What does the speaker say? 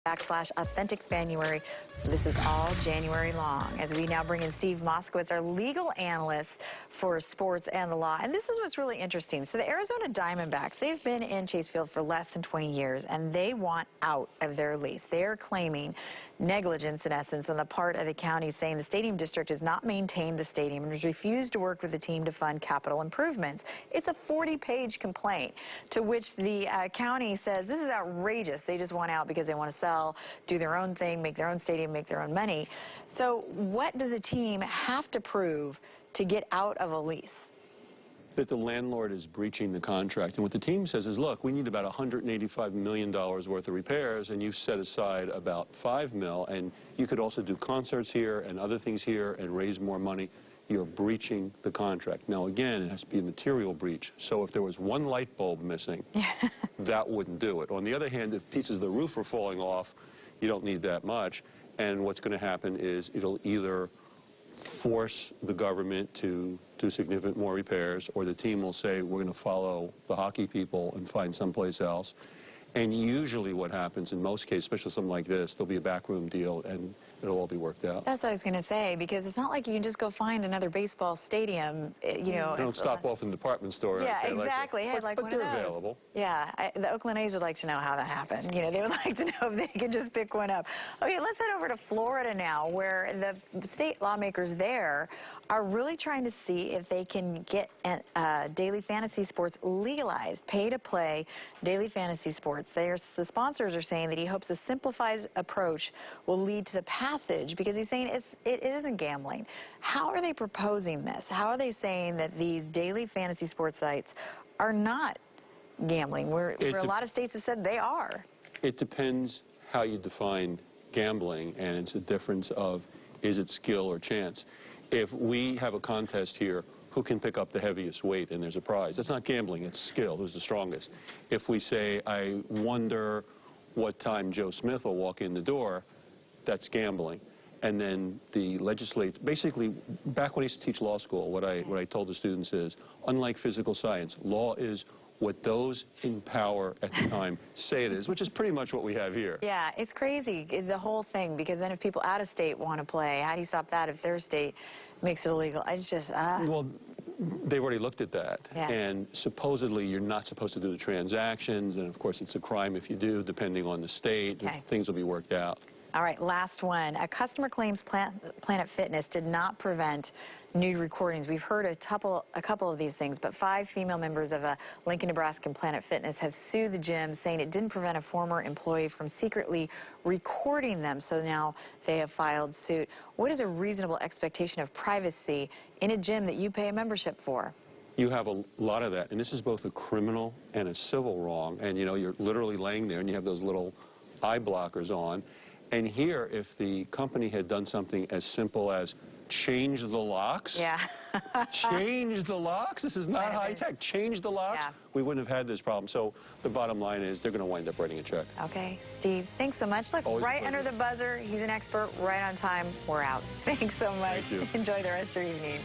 /Authentic January. This is all January long, as we now bring in Steve Moskowitz, our legal analyst for sports and the law. And this is what's really interesting. So the Arizona Diamondbacks, they've been in Chase Field for less than 20 years, and they want out of their lease. They are claiming negligence, in essence, on the part of the county, saying the stadium district has not maintained the stadium and has refused to work with the team to fund capital improvements. It's a 40-page complaint, to which the county says this is outrageous. They just want out because they want to sell, do their own thing, make their own stadium, make their own money. So what does a team have to prove to get out of a lease? That the landlord is breaching the contract. And what the team says is, look, we need about $185 million worth of repairs, and you set aside about $5 million, and you could also do concerts here and other things here and raise more money. You're breaching the contract. Now, again, it has to be a material breach. So if there was one light bulb missing, that wouldn't do it. On the other hand, if pieces of the roof are falling off, you don't need that much. And what's going to happen is it'll either force the government to do significant more repairs, or the team will say, we're going to follow the hockey people and find someplace else. And usually what happens in most cases, especially something like this, there'll be a backroom deal and it'll all be worked out. That's what I was going to say, because it's not like you can just go find another baseball stadium, you know. They don't stop off in the department store. Yeah, exactly. But they're available. Yeah, the Oakland A's would like to know how that happened. You know, they would like to know if they could just pick one up. Okay, let's head over to Florida now, where the state lawmakers there are really trying to see if they can get daily fantasy sports legalized, pay-to-play daily fantasy sports. The sponsors are saying that he hopes a simplified approach will lead to the passage, because he's saying it isn't gambling. How are they proposing this? How are they saying that these daily fantasy sports sites are not gambling, where a lot of states have said they are? It depends how you define gambling, and it's a difference of, is it skill or chance? If we have a contest here, who can pick up the heaviest weight and there's a prize? That's not gambling, it's skill. Who's the strongest? If we say, I wonder what time Joe Smith will walk in the door, that's gambling. And then the legislature, basically, back when I used to teach law school, what I told the students is, unlike physical science, law is what those in power at the time say it is, which is pretty much what we have here. Yeah, it's crazy, the whole thing, because then if people out of state want to play, how do you stop that if their state makes it illegal? It's just, Well, they've already looked at that, yeah. And supposedly you're not supposed to do the transactions, and of course it's a crime if you do, depending on the state. Okay. Things will be worked out. All right, last one. A customer claims Planet Fitness did not prevent nude recordings. We've heard a couple of these things, but 5 female members of a Lincoln, Nebraska Planet Fitness have sued the gym, saying it didn't prevent a former employee from secretly recording them. So now they have filed suit. What is a reasonable expectation of privacy in a gym that you pay a membership for? You have a lot of that, and this is both a criminal and a civil wrong. And, you know, you're literally laying there, and you have those little eye blockers on. And here, if the company had done something as simple as change the locks. Yeah. Change the locks? This is not high tech. Change the locks? Yeah. We wouldn't have had this problem. So the bottom line is they're going to wind up writing a check. Okay. Steve, thanks so much. Look, Always right under the buzzer. He's an expert. Right on time. We're out. Thanks so much. Thank you. Enjoy the rest of your evening.